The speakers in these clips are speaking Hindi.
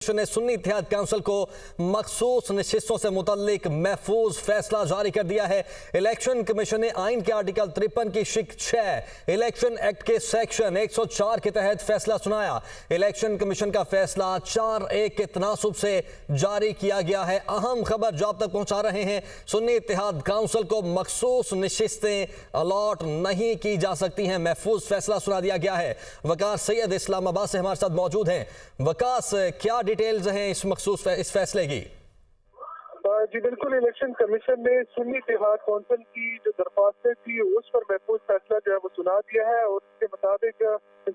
ने सुन्नी इत्तेहाद काउंसिल को मखसूस नशिस्तों से मुतल्लिक महफूज फैसला जारी कर दिया है। इलेक्शन कमीशन ने आइन के आर्टिकल 53 की शिक 6 इलेक्शन एक्ट के सेक्शन 104 के तहत फैसला सुनाया। इलेक्शन कमीशन का फैसला 4-1 के तनासुब से जारी किया गया है। अहम खबर जो आप तक पहुंचा रहे हैं, सुन्नी इत्तेहाद काउंसिल को मखसूस नशिस्तें अलॉट नहीं की जा सकती हैं। महफूज फैसला सुना दिया गया है। वकास सैयद इस्लामाबाद से हमारे साथ मौजूद हैं। वकास, क्या डिटेल्स हैं इस फैसले की? जी बिल्कुल, इलेक्शन कमीशन ने सुन्नी इत्तेहाद काउंसिल की जो दरख्वास्तें थी उस पर महफूज फैसला जो है वो सुना दिया है। और उसके मुताबिक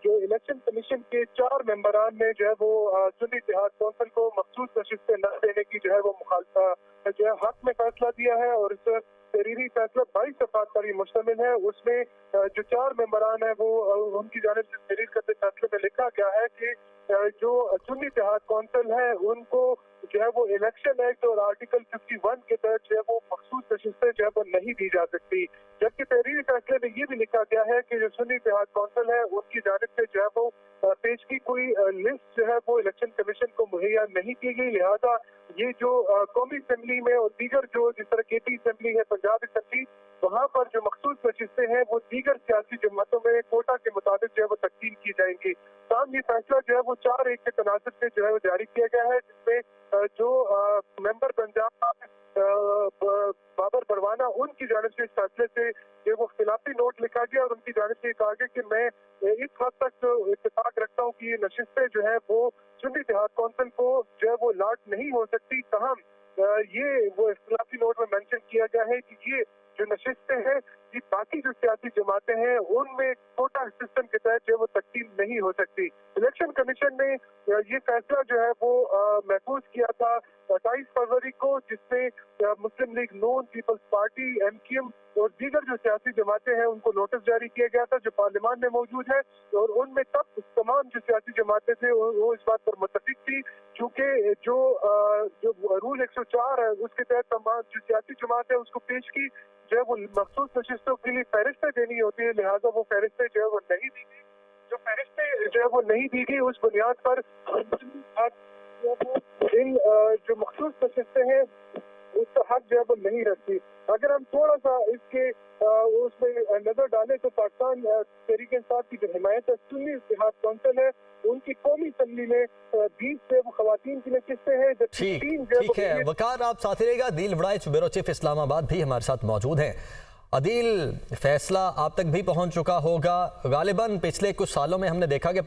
जो इलेक्शन कमीशन के 4 मेंबरान ने जो है वो सुन्नी इत्तेहाद काउंसिल को मखसूस नशिस्तें न देने की जो है वो मुखालफत जो है हक में फैसला दिया है। और इस तहरीरी फैसला 22 सफ़हात पर मुश्तमिल है। उसमें जो 4 मेंबरान है वो उनकी जानिब से तहरीर करते फैसले में लिखा गया है कि जो सुन्नी इत्तेहाद काउंसिल है उनको जो है वो इलेक्शन एक्ट और आर्टिकल 51 के तहत जो है वो मखसूस नशिस्तें जो है वो नहीं दी जा सकती। जबकि तहरीरी फैसले में ये भी लिखा गया है कि जो सुन्नी इत्तेहाद काउंसिल है उनकी जानिब से जो है वो पेश की कोई लिस्ट जो है वो इलेक्शन कमीशन को मुहैया नहीं की गई। लिहाजा ये जो कौमी असम्बली में और दीगर जो जिस तरह केपी असम्बली है, पंजाब असम्बली, वहाँ पर जो मखसूस नशिस्तें हैं वो दीगर सियासी जमातों में कोटा के मुताबिक जो है वो तकसीम की जाएंगी। ताहम ये फैसला जो है वो 4-1 के तनासुब से जो है वो जारी किया गया है, जिसमें जो मेंबर पंजाब बाबर बरवाना उनकी जानिब से इस फैसले से जो वो खिलाफी नोट लिखा गया और उनकी जानिब से कहा गया कि मैं इस हद तक इत्तेफाक रखता हूँ कि ये नशिस्तें जो है वो सुन्नी इत्तेहाद काउंसिल को जो है वो लाट नहीं हो सकती। तहम ये वो इख्तिलाफी नोट में मेंशन किया गया है कि ये जो नशिस्तें हैं ये बाकी जो सियासी जमातें हैं उनमें कोटा सिस्टम के तहत जो है वो तकसीम नहीं हो सकती। इलेक्शन कमीशन ने ये फैसला जो है वो महफूज किया था 28 फरवरी को, जिसमें मुस्लिम लीग नून, पीपल्स पार्टी, MQM और दीगर जो सियासी जमातें हैं उनको नोटिस जारी किया गया था जो पार्लियामान में मौजूद है। और उनमें तब तमाम जो सियासी जमातें थे वो इस बात पर मुत्तफिक थी, चूँकि जो रूल 104 है उसके तहत तमाम जो सियासी जमात है उसको पेश की जो है वो मखसूस नशिस्तों के लिए फहरिस्तें देनी होती है। लिहाजा वो फहरिस्तें जो है वो नहीं दी गई। जो फहरिस्तें जो है वो नहीं दी गई उस बुनियाद पर इन जो मखसूस नशिस्तें हैं उसका हक जो है वो नहीं रखती। अगर हम थोड़ा सा इसके उसमें नजर डालें तो पाकिस्तान तहरीक-ए-इंसाफ की जो हिमायत है सुन्नी इत्तेहाद काउंसिल है उनकी कौमी असम्बली में 20 से वो खवातीन की नशिस्तें हैं। ठीक है वकार, आप साथ रहेगा। अदील वड़ाइच, ब्यूरो चीफ इस्लामाबाद भी हमारे साथ मौजूद हैं। अदील, फैसला आप तक भी पहुंच चुका होगा। गालिबन पिछले कुछ सालों में हमने देखा कि